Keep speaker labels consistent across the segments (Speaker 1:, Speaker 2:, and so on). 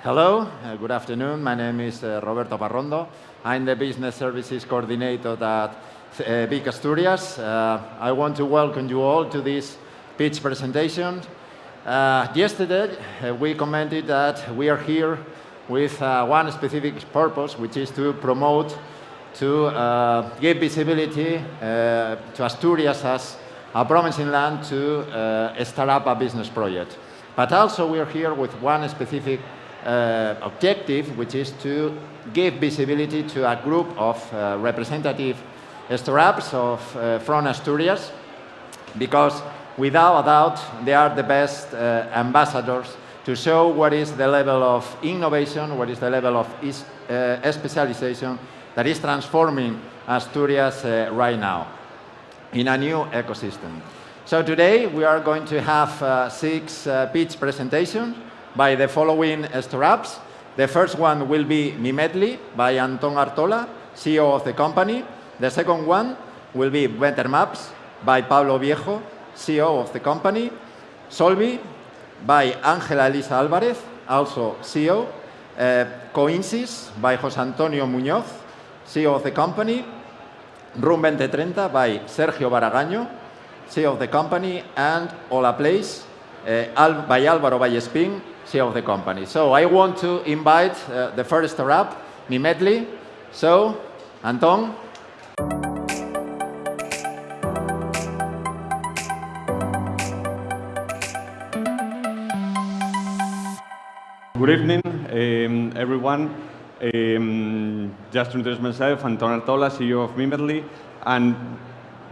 Speaker 1: Hello, good afternoon. My name is Roberto Parrondo. I'm the Business Services Coordinator at Big Asturias. I want to welcome you all to this pitch presentation. Yesterday, we commented that we are here with one specific purpose, which is to promote, to give visibility to Asturias as a promising land to start up a business project. But also we are here with one specific objective, which is to give visibility to a group of representative startups from Asturias, because without a doubt they are the best ambassadors to show what is the level of innovation, what is the level of specialization that is transforming Asturias right now in a new ecosystem. So today we are going to have 6 pitch presentations by the following startups. The first one will be Mimedli by Anton Artola, CEO of the company. The second one will be Better Maps by Pablo Viejo, CEO of the company. Solvi by Ángela Elisa Álvarez, also CEO. Coinsis by José Antonio Muñoz, CEO of the company. Room 2030 by Sergio Baragaño, CEO of the company. And Hola Place by Álvaro Vallespín, CEO of the company. So I want to invite the first startup, Mimedli. So, Anton.
Speaker 2: Good evening, everyone. Just to introduce myself, Anton Artola, CEO of Mimedli, and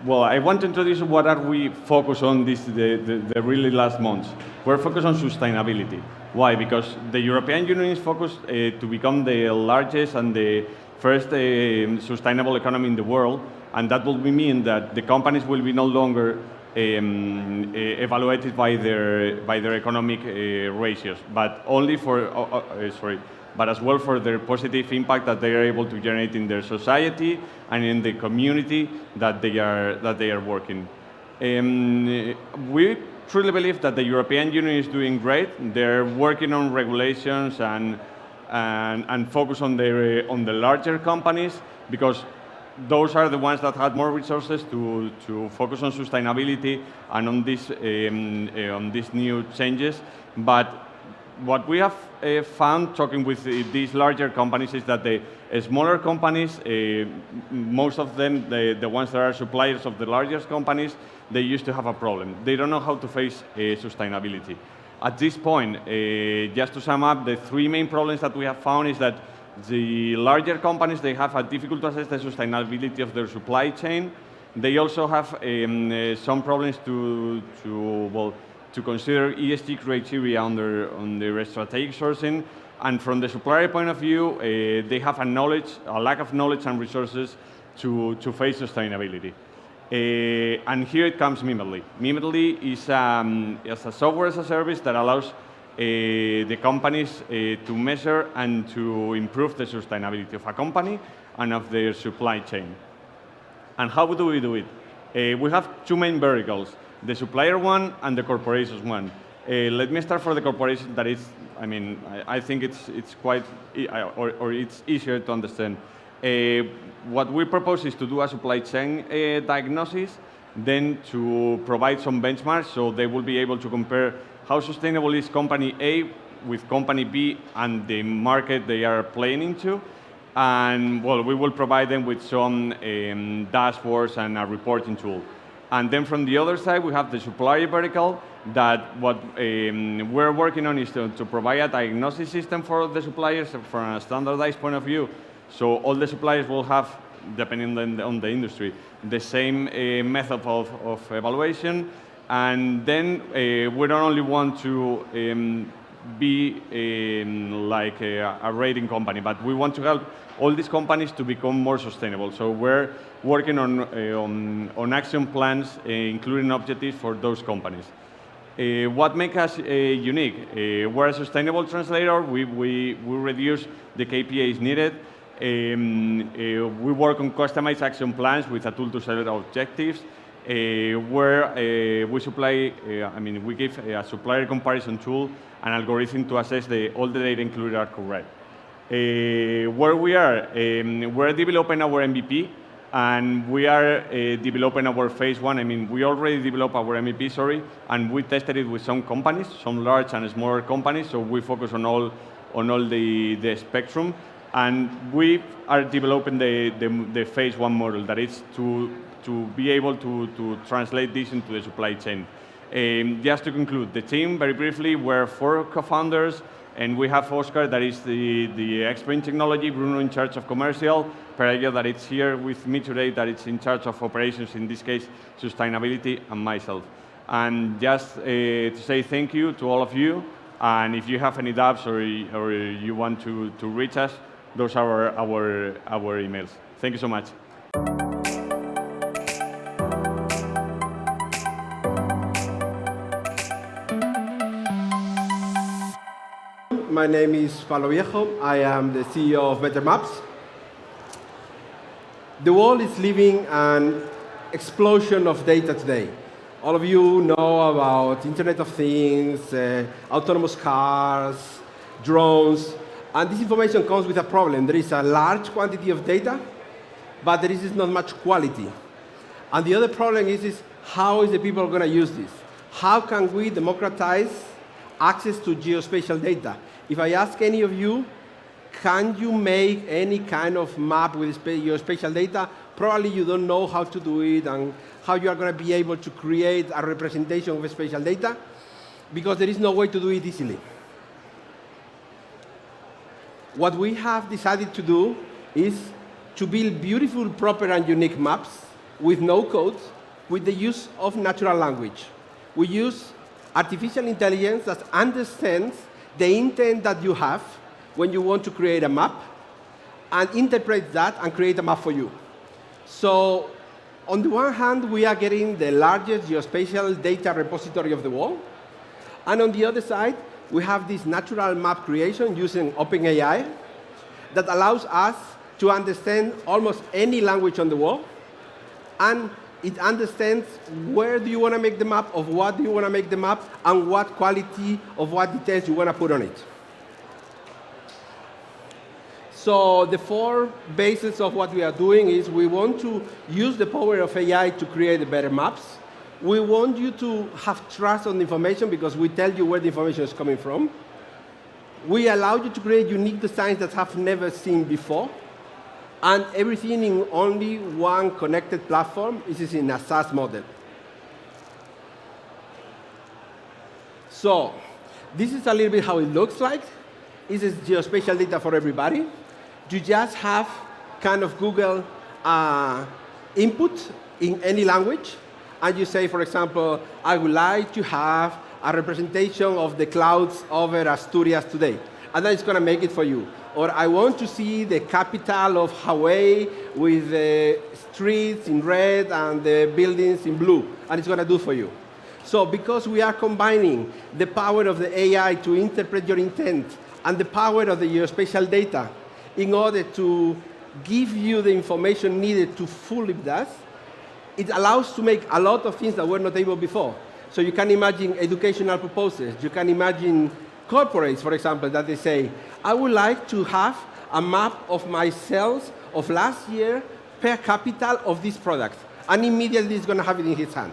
Speaker 2: well, I want to introduce what are we focused on the really last months. We're focused on sustainability. Why? Because the European Union is focused to become the largest and the first sustainable economy in the world, and that will mean that the companies will be no longer evaluated by their economic ratios, but only for but as well for their positive impact that they are able to generate in their society and in the community that they are working. We truly believe that the European Union is doing great. They're working on regulations and focus on the larger companies, because those are the ones that had more resources to focus on sustainability and on these new changes. But what we have found talking with these larger companies is that the smaller companies, most of them, the ones that are suppliers of the largest companies, they used to have a problem. They don't know how to face sustainability. At this point, just to sum up, the 3 main problems that we have found is that the larger companies, they have a difficult to assess the sustainability of their supply chain. They also have some problems to consider ESG criteria on their strategic sourcing, and from the supplier point of view, they have a lack of knowledge and resources to face sustainability. And here it comes Mimedli. Mimedli is a software as a service that allows the companies to measure and to improve the sustainability of a company and of their supply chain. And how do we do it? We have 2 main verticals: the supplier one and the corporations one. Let me start for the corporation. That is, I think it's quite, or it's easier to understand. What we propose is to do a supply chain diagnosis, then to provide some benchmarks, so they will be able to compare how sustainable is company A with company B and the market they are playing into. And well, we will provide them with some dashboards and a reporting tool. And then from the other side, we have the supplier vertical, that what we're working on is to provide a diagnosis system for the suppliers from a standardized point of view. So all the suppliers will have, depending on the industry, the same method of evaluation. And then we don't only want to be like a rating company, but we want to help all these companies to become more sustainable. So we're working on action plans, including objectives for those companies. What makes us unique? We're a sustainable translator. We reduce the KPIs needed. We work on customized action plans with a tool to set objectives. where we supply, we give a supplier comparison tool, an algorithm to assess all the data included are correct. Where we are, we're developing our MVP, and we are developing our phase one. We already developed our MVP, and we tested it with some companies, some large and smaller companies, so we focus on all the spectrum. And we are developing the phase one model, that is to be able to translate this into the supply chain. Just to conclude, the team, very briefly, we're 4 co-founders, and we have Oscar, that is the expert in technology, Bruno in charge of commercial, Pereira, that is here with me today, that is in charge of operations, in this case, sustainability, and myself. And just to say thank you to all of you, and if you have any doubts or you want to reach us, those are our emails. Thank you so much.
Speaker 3: My name is Pablo Viejo. I am the CEO of Better Maps. The world is living an explosion of data today. All of you know about Internet of Things, autonomous cars, drones, and this information comes with a problem. There is a large quantity of data, but there is not much quality. And the other problem is how is the people going to use this? How can we democratize access to geospatial data? If I ask any of you, can you make any kind of map with geospatial data? Probably you don't know how to do it and how you are going to be able to create a representation of spatial data, because there is no way to do it easily. What we have decided to do is to build beautiful, proper, and unique maps with no code, with the use of natural language. We use artificial intelligence that understands the intent that you have when you want to create a map and interpret that and create a map for you. So on the one hand, we are getting the largest geospatial data repository of the world. And on the other side, we have this natural map creation using OpenAI that allows us to understand almost any language on the world. And it understands where do you want to make the map, of what do you want to make the map, and what quality of what details you want to put on it. So the 4 bases of what we are doing is we want to use the power of AI to create better maps. We want you to have trust on the information because we tell you where the information is coming from. We allow you to create unique designs that have never seen before. And everything in only one connected platform. This is in a SaaS model. So this is a little bit how it looks like. This is geospatial data for everybody. You just have kind of Google input in any language. And you say, for example, I would like to have a representation of the clouds over Asturias today. And then it's going to make it for you. Or I want to see the capital of Hawaii with the streets in red and the buildings in blue. And it's going to do for you. So because we are combining the power of the AI to interpret your intent and the power of the geospatial data in order to give you the information needed to fully that, it allows to make a lot of things that were not able before. So you can imagine educational purposes. You can imagine corporates, for example, that they say, I would like to have a map of my sales of last year per capita of this product. And immediately it's going to have it in his hand.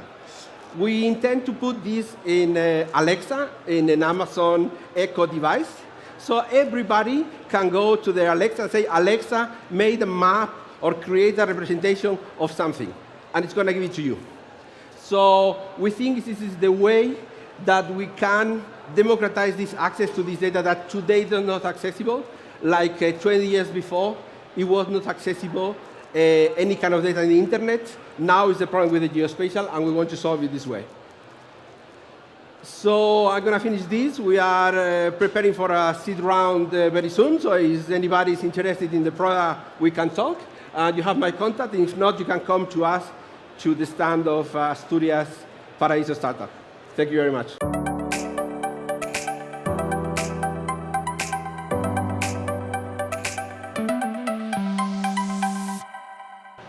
Speaker 3: We intend to put this in Alexa, in an Amazon Echo device. So everybody can go to their Alexa and say, Alexa, made a map or create a representation of something. And it's going to give it to you. So we think this is the way that we can democratize this access to this data that today is not accessible. Like 20 years before, it was not accessible, any kind of data in the internet. Now is the problem with the geospatial, and we want to solve it this way. So I'm going to finish this. We are preparing for a seed round very soon. So if anybody is interested in the product, we can talk. You have my contact. And if not, you can come to us to the stand of Asturias Paraíso Startup. Thank you very much.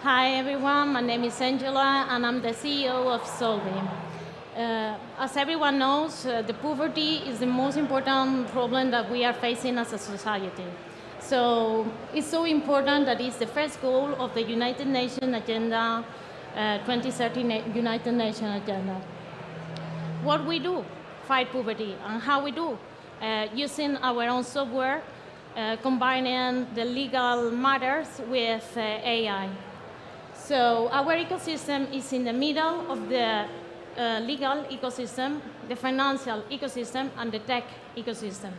Speaker 4: Hi everyone, my name name is Angela, and I'm the CEO of Solvi. As everyone knows, the poverty is the most important problem that we are facing as a society. So it's so important that it's the first goal of the United Nations Agenda, 2030 United Nations Agenda. What we do, fight poverty, and how we do, using our own software, combining the legal matters with AI. So our ecosystem is in the middle of the legal ecosystem, the financial ecosystem, and the tech ecosystem.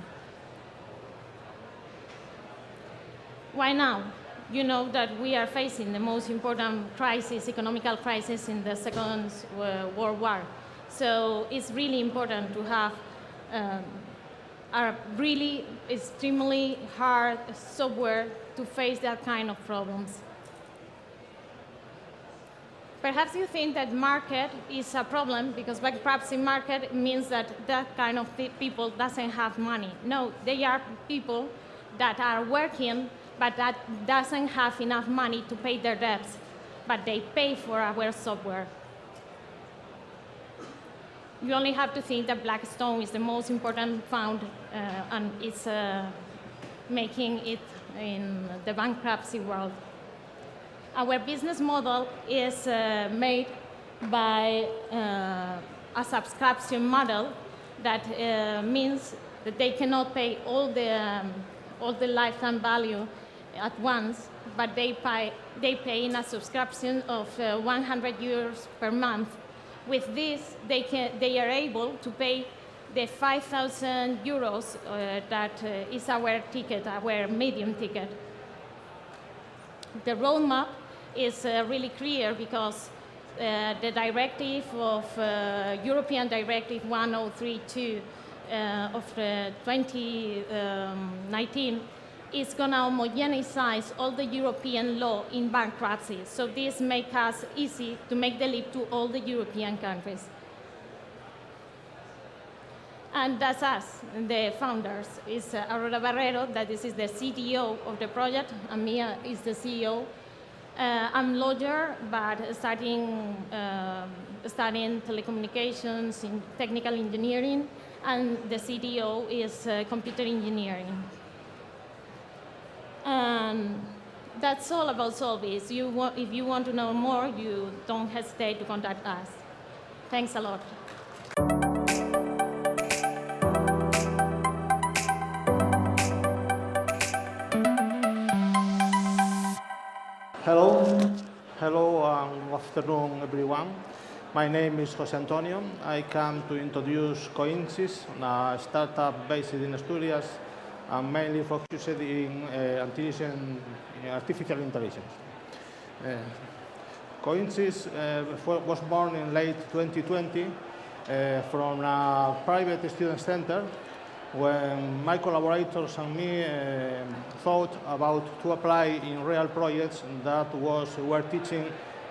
Speaker 4: Why now? You know that we are facing the most important crisis, economical crisis in the Second World War. So it's really important to have a really extremely hard software to face that kind of problems. Perhaps you think that market is a problem because bankruptcy market means that that kind of people doesn't have money. No, they are people that are working but that doesn't have enough money to pay their debts, but they pay for our software. You only have to think that Blackstone is the most important fund and it's making it in the bankruptcy world. Our business model is made by a subscription model that means that they cannot pay all the lifetime value at once, but they pay in a subscription of 100 euros per month. With this, they are able to pay the 5,000 euros that is our ticket, our medium ticket. The roadmap is really clear because the directive of European Directive 1032 of 2019 is going to homogenize all the European law in bankruptcy. So this makes us easy to make the leap to all the European countries. And that's us, the founders. It's Aurora Barrero, that this is the CTO of the project, and Mia is the CEO. I'm a lawyer, but studying telecommunications in technical engineering, and the CTO is computer engineering. And that's all about Solvis. If you want to know more, you don't hesitate to contact us. Thanks a lot.
Speaker 5: Hello, good afternoon, everyone. My name is José Antonio. I come to introduce Coinsys, a startup based in Asturias and mainly focused in artificial intelligence. Coinsys was born in late 2020 from a private student center when my collaborators and me thought about to apply in real projects that were teaching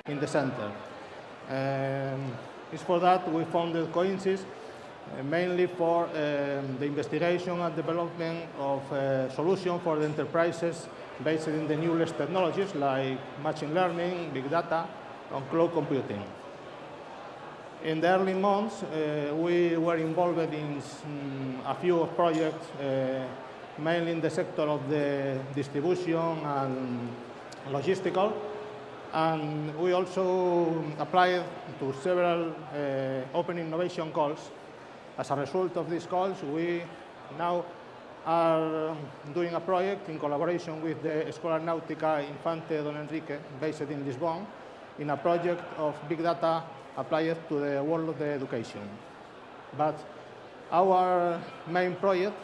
Speaker 5: in the center. It's for that we founded Coinsys, mainly for the investigation and development of solutions for the enterprises based in the newest technologies like machine learning, big data, and cloud computing. In the early months, we were involved in a few projects, mainly in the sector of the distribution and logistical. And we also applied to several open innovation calls. As a result of these calls, we now are doing a project in collaboration with the Escola Náutica Infante Don Enrique, based in Lisbon, in a project of big data applied to the world of the education. But our main project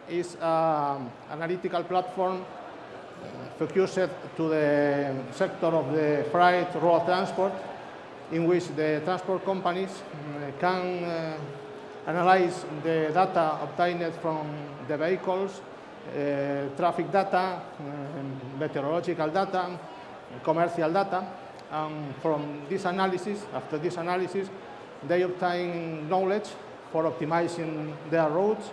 Speaker 5: is an analytical platform focused to the sector of the freight road transport, in which the transport companies can analyze the data obtained from the vehicles, traffic data, meteorological data, commercial data. And from this analysis, after this analysis, they obtain knowledge for optimizing their routes,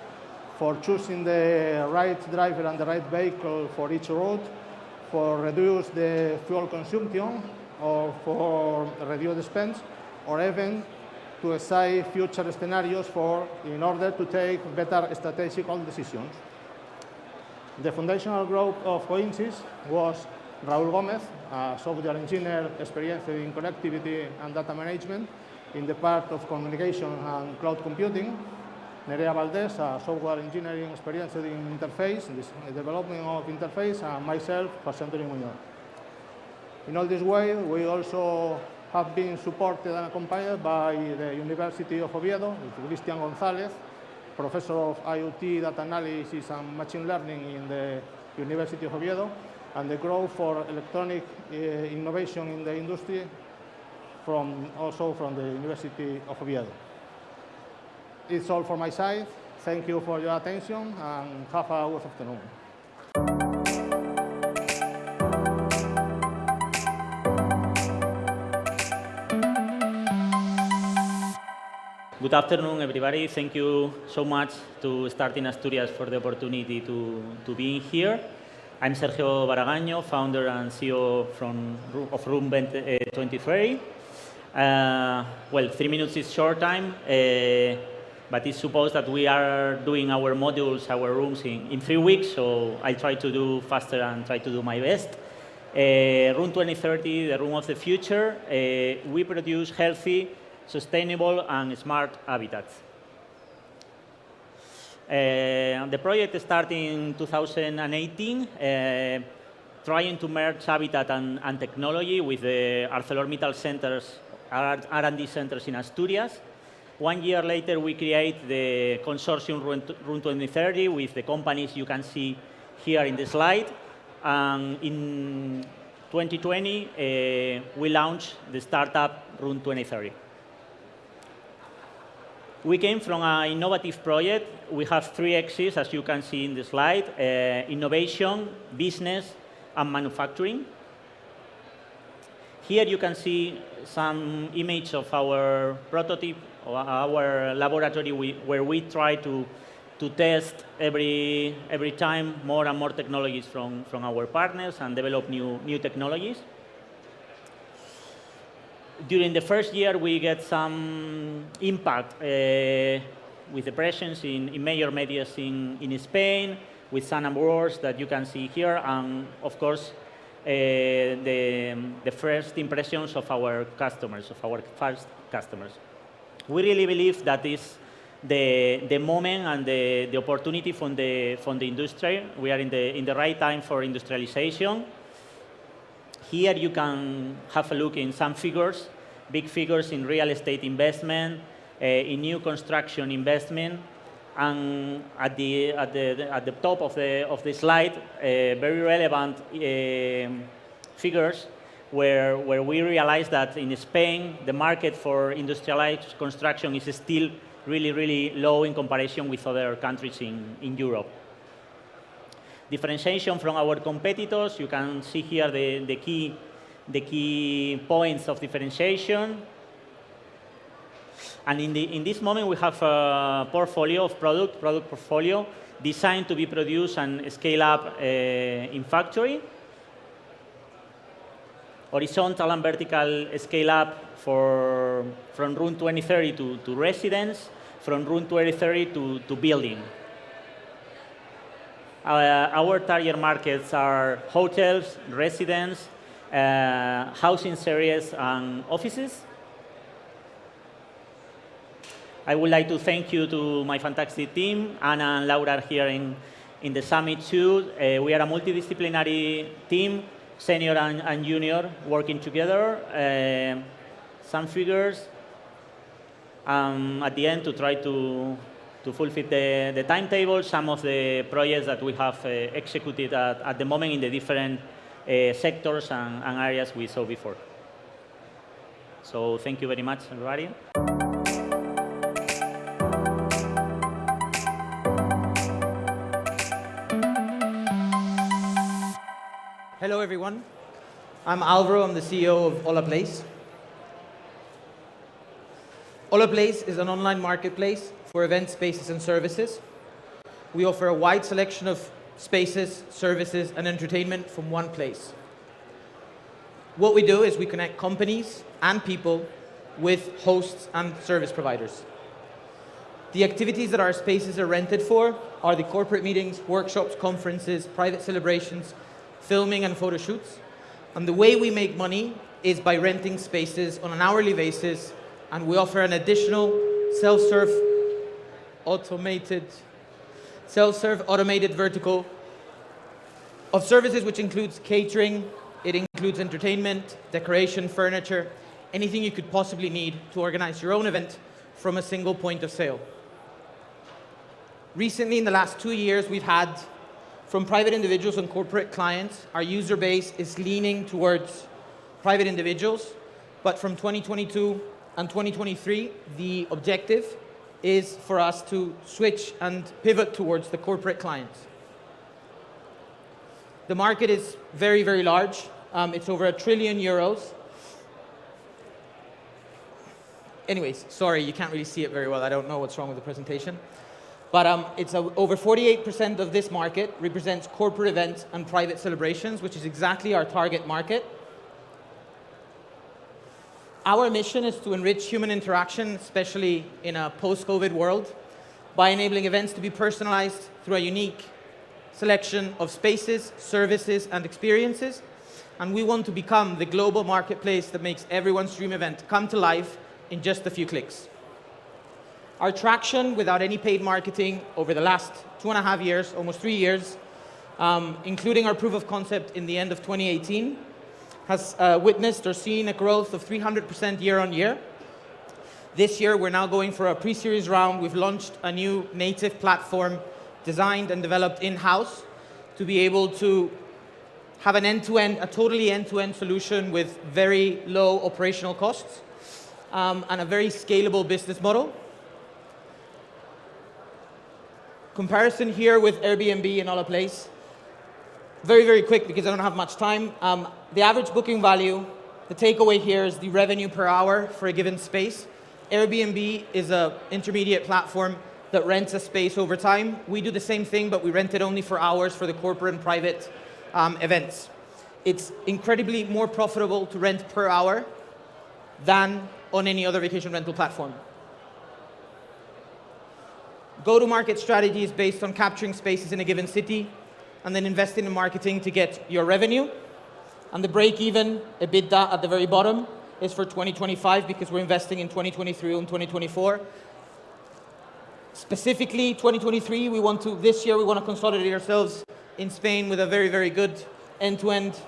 Speaker 5: for choosing the right driver and the right vehicle for each route, for reduce the fuel consumption, or for reduce expense, or even to decide future scenarios in order to take better strategical decisions. The foundational group of Coincis was Raúl Gómez, a software engineer experienced in connectivity and data management in the part of communication and cloud computing. Nerea Valdés, a software engineering experienced in interface, in development of interface, and myself, José Antonio Muñoz. In all this way, we also have been supported and accompanied by the University of Oviedo, with Cristian González, professor of IoT data analysis and machine learning in the University of Oviedo, and the growth for electronic innovation in the industry also from the University of Oviedo. It's all for my side. Thank you for your attention and have a good afternoon.
Speaker 6: Good afternoon, everybody. Thank you so much to Start in Asturias for the opportunity to be here. I'm Sergio Baragaño, founder and CEO of Room 2030. Well, 3 minutes is short time, but it's supposed that we are doing our modules, our rooms in 3 weeks, so I try to do faster and try to do my best. Room 2030, the room of the future, we produce healthy, sustainable and smart habitats. The project started in 2018, trying to merge habitat and technology with the ArcelorMittal centers, R&D centers in Asturias. 1 year later, we create the consortium Room 2030 with the companies you can see here in the slide. And in 2020, we launched the startup Room 2030. We came from an innovative project. We have 3 axes, as you can see in the slide, innovation, business, and manufacturing. Here you can see some image of our prototype, or our laboratory where we try to test every time more and more technologies from our partners and develop new technologies. During the first year, we get some impact with the presence in major media in Spain, with some awards that you can see here, and of course, the first impressions of our customers, of our first customers. We really believe that is the moment and the opportunity from the industry. We are in the right time for industrialization. Here you can have a look in some figures, big figures in real estate investment, in new construction investment, and at the top of the slide, very relevant figures where we realize that in Spain the market for industrialized construction is still really low in comparison with other countries in Europe. Differentiation from our competitors, you can see here the key points of differentiation. And in this moment, we have a portfolio of product portfolio designed to be produced and scale up in factory. Horizontal and vertical scale up from Room 2030 to residence, from Room 2030 to building. Our target markets are hotels, residents, housing series, and offices. I would like to thank you to my fantastic team. Anna and Laura are here in the summit too. We are a multidisciplinary team, senior and junior, working together. Some figures at the end to try to fulfill the timetable, some of the projects that we have executed at the moment in the different sectors and areas we saw before. So thank you very much, everybody.
Speaker 7: Hello, everyone. I'm Alvaro. I'm the CEO of Olaplace. Olaplace is an online marketplace for event spaces and services. We offer a wide selection of spaces, services, and entertainment from one place. What we do is we connect companies and people with hosts and service providers. The activities that our spaces are rented for are the corporate meetings, workshops, conferences, private celebrations, filming and photo shoots. And the way we make money is by renting spaces on an hourly basis, and we offer an additional self-serve automated vertical of services, which includes catering, it includes entertainment, decoration, furniture, anything you could possibly need to organize your own event from a single point of sale. Recently, in the last 2 years, we've had, from private individuals and corporate clients, our user base is leaning towards private individuals, but from 2022 and 2023, the objective is for us to switch and pivot towards the corporate clients. The market is very, very large. It's over €1 trillion. Anyways, sorry, you can't really see it very well. I don't know what's wrong with the presentation. But over 48% of this market represents corporate events and private celebrations, which is exactly our target market. Our mission is to enrich human interaction, especially in a post-COVID world, by enabling events to be personalized through a unique selection of spaces, services, and experiences. And we want to become the global marketplace that makes everyone's dream event come to life in just a few clicks. Our traction without any paid marketing over the last 2.5 years, almost 3 years, including our proof of concept in the end of 2018, has witnessed or seen a growth of 300% year on year. This year, we're now going for a pre-series round. We've launched a new native platform designed and developed in-house to be able to have an end-to-end, a totally end-to-end solution with very low operational costs and a very scalable business model. Comparison here with Airbnb and Holidays. Very, very quick because I don't have much time. The average booking value, the takeaway here is the revenue per hour for a given space. Airbnb is an intermediate platform that rents a space over time. We do the same thing, but we rent it only for hours for the corporate and private events. It's incredibly more profitable to rent per hour than on any other vacation rental platform. Go-to-market strategy is based on capturing spaces in a given city and then investing in marketing to get your revenue. And the break-even EBITDA at the very bottom is for 2025 because we're investing in 2023 and 2024. Specifically, 2023, this year we want to consolidate ourselves in Spain with a very, very good end-to-end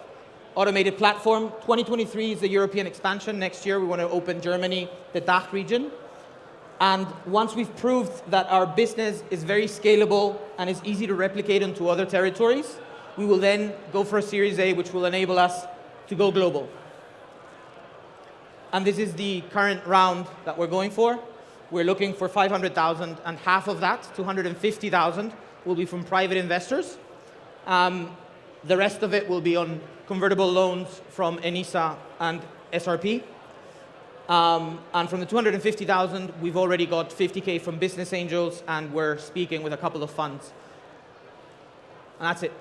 Speaker 7: automated platform. 2023 is the European expansion. Next year we want to open Germany, the DACH region. And once we've proved that our business is very scalable and is easy to replicate into other territories, we will then go for a Series A, which will enable us to go global. And this is the current round that we're going for. We're looking for 500,000, and half of that, 250,000, will be from private investors. The rest of it will be on convertible loans from Enisa and SRP. And from the 250,000, we've already got 50K from business angels, and we're speaking with a couple of funds. And that's it.